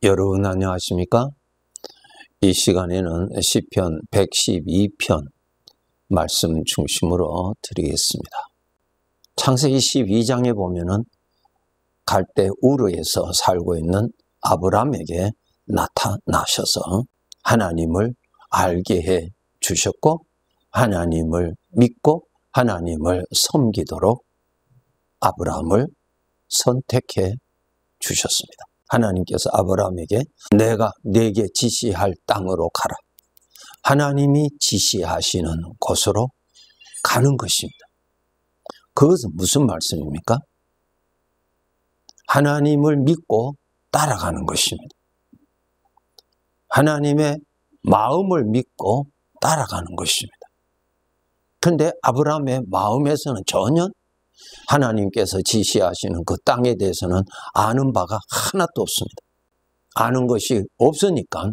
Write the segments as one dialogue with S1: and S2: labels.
S1: 여러분 안녕하십니까? 이 시간에는 시편 112편 말씀 중심으로 드리겠습니다. 창세기 12장에 보면은 갈대 우르에서 살고 있는 아브람에게 나타나셔서 하나님을 알게 해 주셨고 하나님을 믿고 하나님을 섬기도록 아브람을 선택해 주셨습니다. 하나님께서 아브람에게 내가 네게 지시할 땅으로 가라. 하나님이 지시하시는 곳으로 가는 것입니다. 그것은 무슨 말씀입니까? 하나님을 믿고 따라가는 것입니다. 하나님의 마음을 믿고 따라가는 것입니다. 그런데 아브람의 마음에서는 전혀 하나님께서 지시하시는 그 땅에 대해서는 아는 바가 하나도 없습니다. 아는 것이 없으니까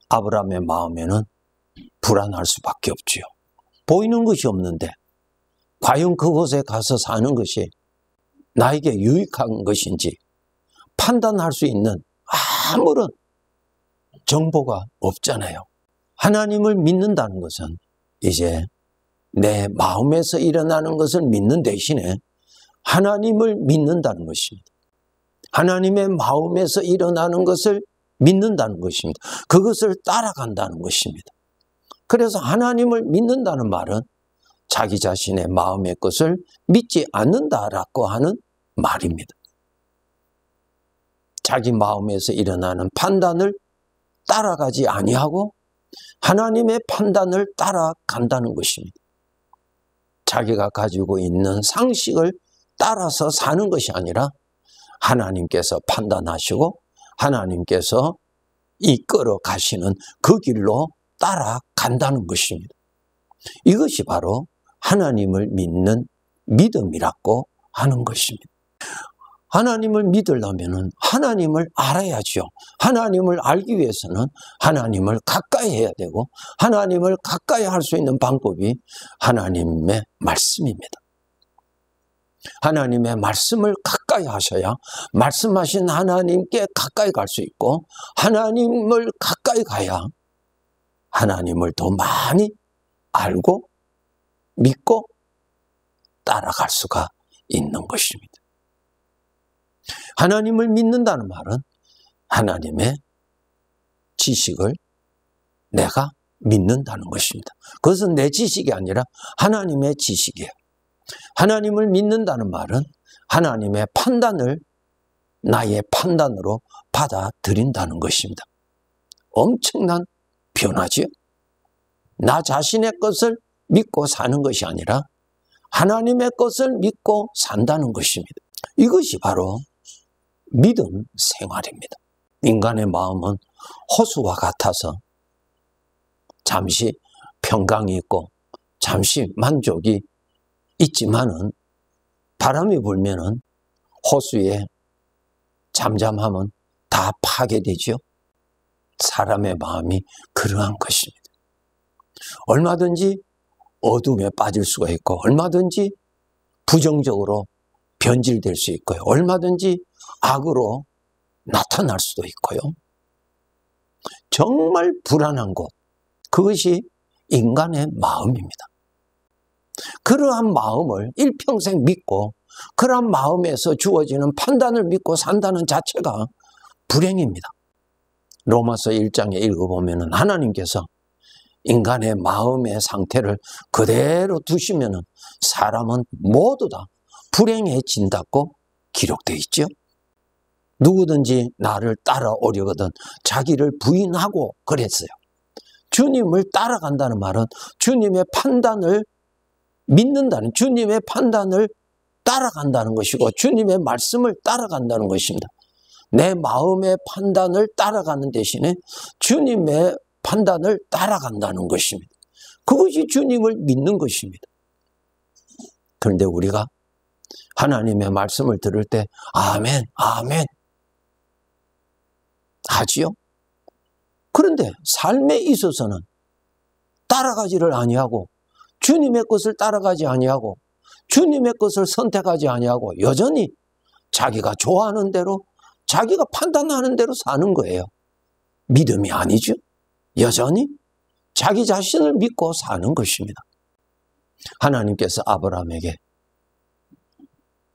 S1: 아브람의 마음에는 불안할 수밖에 없지요. 보이는 것이 없는데 과연 그곳에 가서 사는 것이 나에게 유익한 것인지 판단할 수 있는 아무런 정보가 없잖아요. 하나님을 믿는다는 것은 이제 내 마음에서 일어나는 것을 믿는 대신에 하나님을 믿는다는 것입니다. 하나님의 마음에서 일어나는 것을 믿는다는 것입니다. 그것을 따라간다는 것입니다. 그래서 하나님을 믿는다는 말은 자기 자신의 마음의 것을 믿지 않는다라고 하는 말입니다. 자기 마음에서 일어나는 판단을 따라가지 아니하고 하나님의 판단을 따라간다는 것입니다. 자기가 가지고 있는 상식을 따라서 사는 것이 아니라 하나님께서 판단하시고 하나님께서 이끌어 가시는 그 길로 따라간다는 것입니다. 이것이 바로 하나님을 믿는 믿음이라고 하는 것입니다. 하나님을 믿으려면 하나님을 알아야죠. 하나님을 알기 위해서는 하나님을 가까이 해야 되고 하나님을 가까이 할 수 있는 방법이 하나님의 말씀입니다. 하나님의 말씀을 가까이 하셔야 말씀하신 하나님께 가까이 갈 수 있고 하나님을 가까이 가야 하나님을 더 많이 알고 믿고 따라갈 수가 있는 것입니다. 하나님을 믿는다는 말은 하나님의 지식을 내가 믿는다는 것입니다. 그것은 내 지식이 아니라 하나님의 지식이에요. 하나님을 믿는다는 말은 하나님의 판단을 나의 판단으로 받아들인다는 것입니다. 엄청난 변화지요. 나 자신의 것을 믿고 사는 것이 아니라 하나님의 것을 믿고 산다는 것입니다. 이것이 바로 믿음 생활입니다. 인간의 마음은 호수와 같아서 잠시 평강이 있고 잠시 만족이 있지만은 바람이 불면은 호수의 잠잠함은 다 파괴되지요. 사람의 마음이 그러한 것입니다. 얼마든지 어둠에 빠질 수가 있고 얼마든지 부정적으로 변질될 수 있고요. 얼마든지 악으로 나타날 수도 있고요. 정말 불안한 곳, 그것이 인간의 마음입니다. 그러한 마음을 일평생 믿고 그러한 마음에서 주어지는 판단을 믿고 산다는 자체가 불행입니다. 로마서 1장에 읽어보면 하나님께서 인간의 마음의 상태를 그대로 두시면 사람은 모두 다 불행해진다고 기록되어 있죠. 누구든지 나를 따라오려거든 자기를 부인하고 그랬어요. 주님을 따라간다는 말은 주님의 판단을 믿는다는, 주님의 판단을 따라간다는 것이고 주님의 말씀을 따라간다는 것입니다. 내 마음의 판단을 따라가는 대신에 주님의 판단을 따라간다는 것입니다. 그것이 주님을 믿는 것입니다. 그런데 우리가 하나님의 말씀을 들을 때 아멘, 아멘 하지요? 그런데 삶에 있어서는 따라가지를 아니하고 주님의 것을 따라가지 아니하고 주님의 것을 선택하지 아니하고 여전히 자기가 좋아하는 대로 자기가 판단하는 대로 사는 거예요. 믿음이 아니죠. 여전히 자기 자신을 믿고 사는 것입니다. 하나님께서 아브라함에게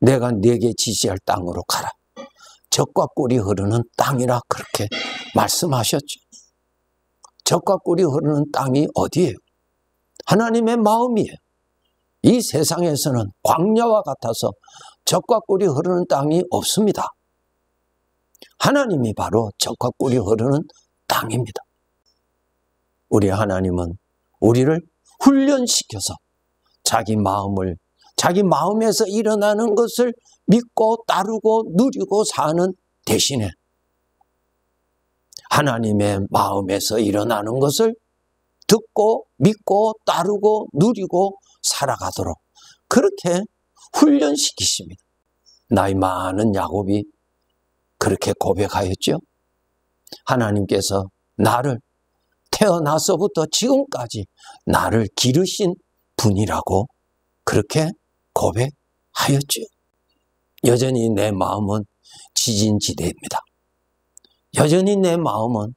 S1: 내가 네게 지시할 땅으로 가라. 젖과 꿀이 흐르는 땅이라 그렇게 말씀하셨죠. 젖과 꿀이 흐르는 땅이 어디예요? 하나님의 마음이에요. 이 세상에서는 광야와 같아서 젖과 꿀이 흐르는 땅이 없습니다. 하나님이 바로 젖과 꿀이 흐르는 땅입니다. 우리 하나님은 우리를 훈련시켜서 자기 마음에서 일어나는 것을 믿고 따르고 누리고 사는 대신에 하나님의 마음에서 일어나는 것을 듣고 믿고 따르고 누리고 살아가도록 그렇게 훈련시키십니다. 나이 많은 야곱이 그렇게 고백하였죠. 하나님께서 나를 태어나서부터 지금까지 나를 기르신 분이라고 그렇게 고백하였죠. 여전히 내 마음은 지진지대입니다. 여전히 내 마음은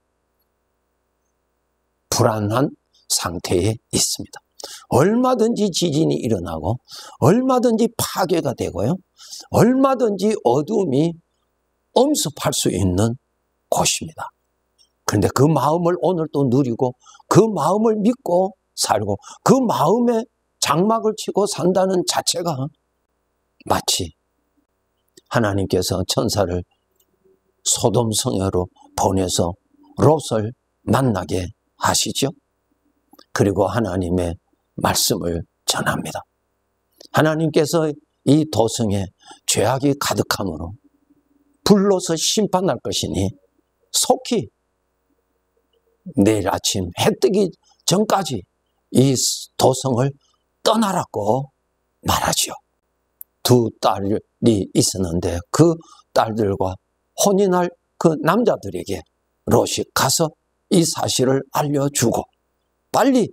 S1: 불안한 상태에 있습니다. 얼마든지 지진이 일어나고 얼마든지 파괴가 되고요. 얼마든지 어둠이 엄습할 수 있는 곳입니다. 그런데 그 마음을 오늘 또 누리고 그 마음을 믿고 살고 그 마음에 장막을 치고 산다는 자체가 마치 하나님께서 천사를 소돔 성으로 보내서 롯을 만나게 하시죠. 그리고 하나님의 말씀을 전합니다. 하나님께서 이 도성에 죄악이 가득함으로 불로서 심판할 것이니 속히 내일 아침 해 뜨기 전까지 이 도성을 떠나라고 말하지요. 두 딸이 있었는데 그 딸들과 혼인할 그 남자들에게 롯이 가서 이 사실을 알려주고 빨리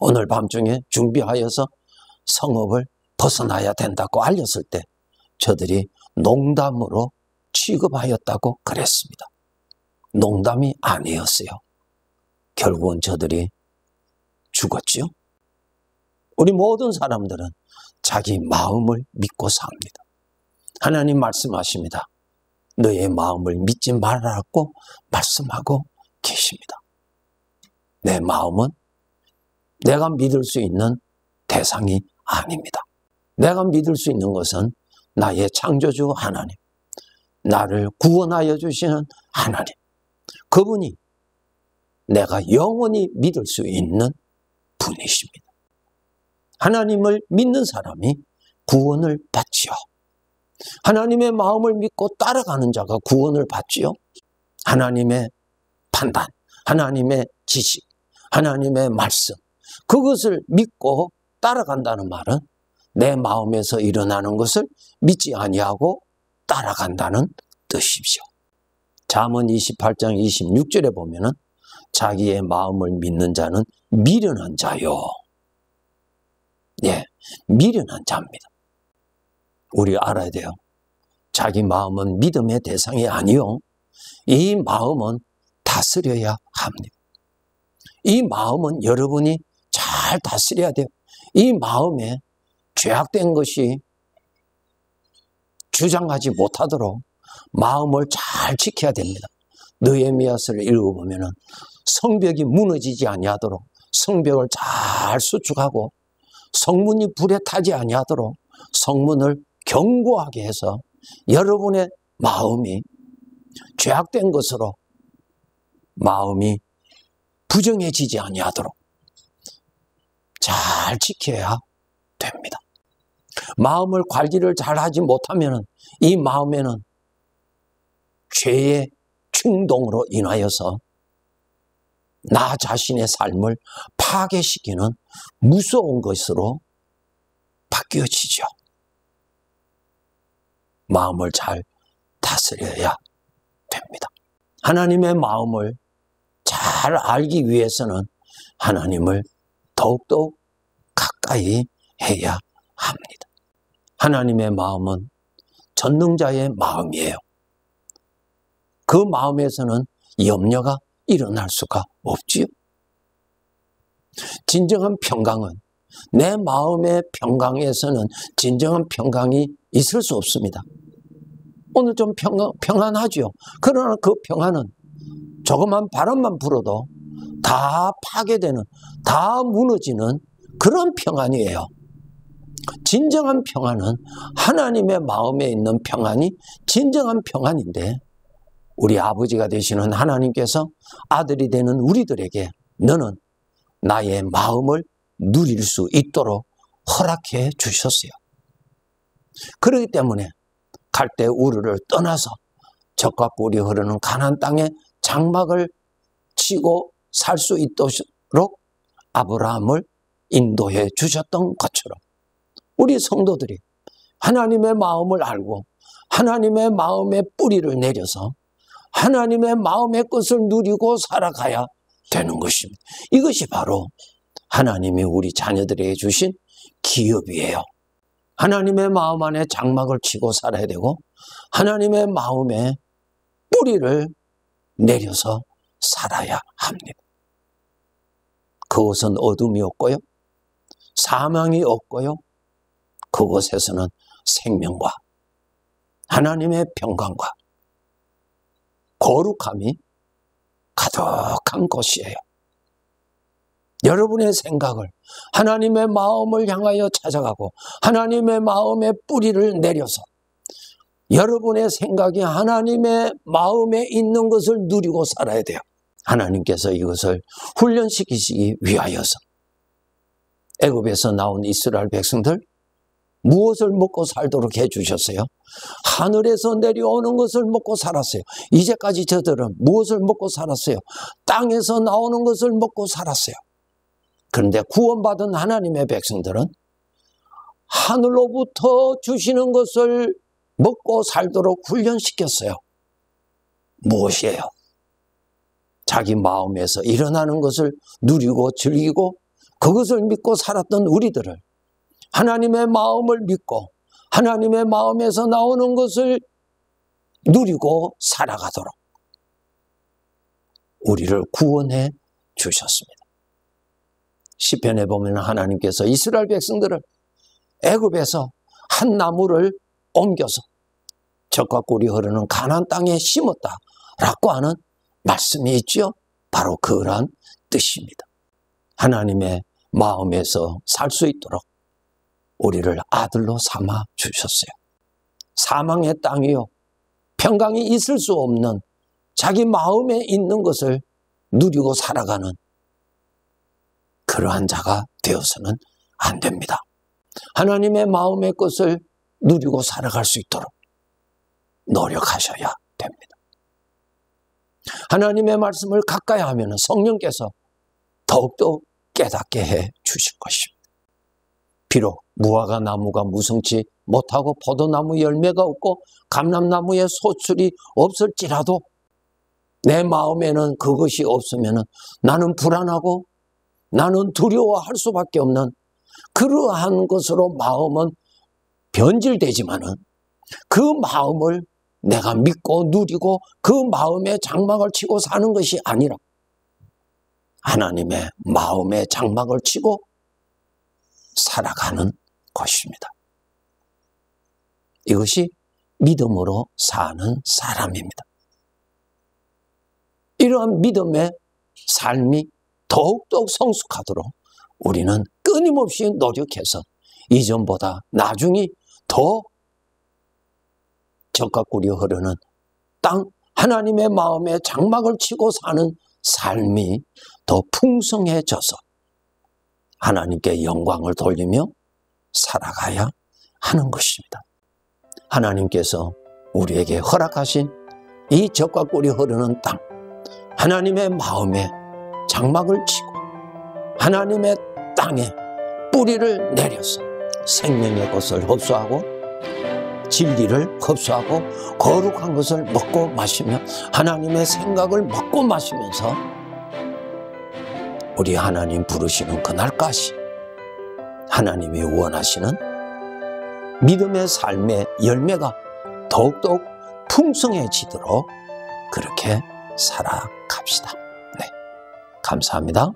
S1: 오늘 밤중에 준비하여서 성읍을 벗어나야 된다고 알렸을 때 저들이 농담으로 취급하였다고 그랬습니다. 농담이 아니었어요. 결국은 저들이 죽었지요. 우리 모든 사람들은 자기 마음을 믿고 삽니다. 하나님 말씀하십니다. 너의 마음을 믿지 말라고 말씀하고 계십니다. 내 마음은 내가 믿을 수 있는 대상이 아닙니다. 내가 믿을 수 있는 것은 나의 창조주 하나님, 나를 구원하여 주시는 하나님, 그분이 내가 영원히 믿을 수 있는 분이십니다. 하나님을 믿는 사람이 구원을 받지요. 하나님의 마음을 믿고 따라가는 자가 구원을 받지요. 하나님의 판단, 하나님의 지식, 하나님의 말씀, 그것을 믿고 따라간다는 말은 내 마음에서 일어나는 것을 믿지 아니하고 따라간다는 뜻이죠. 잠언 28장 26절에 보면은 자기의 마음을 믿는 자는 미련한 자요. 예, 미련한 자입니다. 우리 알아야 돼요. 자기 마음은 믿음의 대상이 아니요. 이 마음은 다스려야 합니다. 이 마음은 여러분이 잘 다스려야 돼요. 이 마음에 죄악된 것이 주장하지 못하도록 마음을 잘 지켜야 됩니다. 느헤미야서를 읽어보면 성벽이 무너지지 아니하도록 성벽을 잘 수축하고 성문이 불에 타지 아니하도록 성문을 견고하게 해서 여러분의 마음이 죄악된 것으로 마음이 부정해지지 아니하도록 잘 지켜야 됩니다. 마음을 관리를 잘하지 못하면 이 마음에는 죄의 충동으로 인하여서 나 자신의 삶을 파괴시키는 무서운 것으로 바뀌어지죠. 마음을 잘 다스려야 됩니다. 하나님의 마음을 잘 알기 위해서는 하나님을 더욱더욱 가까이 해야 합니다. 하나님의 마음은 전능자의 마음이에요. 그 마음에서는 염려가 일어날 수가 없지요. 진정한 평강은, 내 마음의 평강에서는 진정한 평강이 있을 수 없습니다. 오늘 좀 평안하죠. 그러나 그 평안은 조그만 바람만 불어도 다 파괴되는, 다 무너지는 그런 평안이에요. 진정한 평안은 하나님의 마음에 있는 평안이 진정한 평안인데, 우리 아버지가 되시는 하나님께서 아들이 되는 우리들에게 너는 나의 마음을 누릴 수 있도록 허락해 주셨어요. 그렇기 때문에 갈대 우르를 떠나서 젖과 꿀이 흐르는 가나안 땅에 장막을 치고 살 수 있도록 아브라함을 인도해 주셨던 것처럼 우리 성도들이 하나님의 마음을 알고 하나님의 마음의 뿌리를 내려서 하나님의 마음의 것을 누리고 살아가야 되는 것입니다. 이것이 바로 하나님이 우리 자녀들에게 주신 기업이에요. 하나님의 마음 안에 장막을 치고 살아야 되고 하나님의 마음에 뿌리를 내려서 살아야 합니다. 그곳은 어둠이 없고요, 사망이 없고요, 그곳에서는 생명과 하나님의 평강과 거룩함이 가득한 곳이에요. 여러분의 생각을 하나님의 마음을 향하여 찾아가고 하나님의 마음의 뿌리를 내려서 여러분의 생각이 하나님의 마음에 있는 것을 누리고 살아야 돼요. 하나님께서 이것을 훈련시키시기 위하여서 애굽에서 나온 이스라엘 백성들 무엇을 먹고 살도록 해주셨어요? 하늘에서 내려오는 것을 먹고 살았어요. 이제까지 저들은 무엇을 먹고 살았어요? 땅에서 나오는 것을 먹고 살았어요. 그런데 구원받은 하나님의 백성들은 하늘로부터 주시는 것을 먹고 살도록 훈련시켰어요. 무엇이에요? 자기 마음에서 일어나는 것을 누리고 즐기고 그것을 믿고 살았던 우리들을 하나님의 마음을 믿고 하나님의 마음에서 나오는 것을 누리고 살아가도록 우리를 구원해 주셨습니다. 시편에 보면 하나님께서 이스라엘 백성들을 애굽에서 한 나무를 옮겨서 젖과 꿀이 흐르는 가나안 땅에 심었다라고 하는 말씀이 있죠. 바로 그러한 뜻입니다. 하나님의 마음에서 살 수 있도록 우리를 아들로 삼아 주셨어요. 사망의 땅이요, 평강이 있을 수 없는 자기 마음에 있는 것을 누리고 살아가는 그러한 자가 되어서는 안 됩니다. 하나님의 마음의 것을 누리고 살아갈 수 있도록 노력하셔야 됩니다. 하나님의 말씀을 가까이 하면 성령께서 더욱더 깨닫게 해 주실 것입니다. 비록 무화과 나무가 무성치 못하고 포도나무 열매가 없고 감람나무에 소출이 없을지라도 내 마음에는 그것이 없으면 나는 불안하고 나는 두려워할 수밖에 없는 그러한 것으로 마음은 변질되지만은 그 마음을 내가 믿고 누리고 그 마음에 장막을 치고 사는 것이 아니라 하나님의 마음에 장막을 치고 살아가는 것입니다. 이것이 믿음으로 사는 사람입니다. 이러한 믿음의 삶이 더욱더욱 성숙하도록 우리는 끊임없이 노력해서 이전보다 나중에 더 젖과 꿀이 흐르는 땅, 하나님의 마음에 장막을 치고 사는 삶이 더 풍성해져서 하나님께 영광을 돌리며 살아가야 하는 것입니다. 하나님께서 우리에게 허락하신 이 젖과 꿀이 흐르는 땅, 하나님의 마음에 장막을 치고 하나님의 땅에 뿌리를 내려서 생명의 것을 흡수하고 진리를 흡수하고 거룩한 것을 먹고 마시며 하나님의 생각을 먹고 마시면서 우리 하나님 부르시는 그날까지 하나님이 원하시는 믿음의 삶의 열매가 더욱더욱 풍성해지도록 그렇게 살아갑시다. 네, 감사합니다.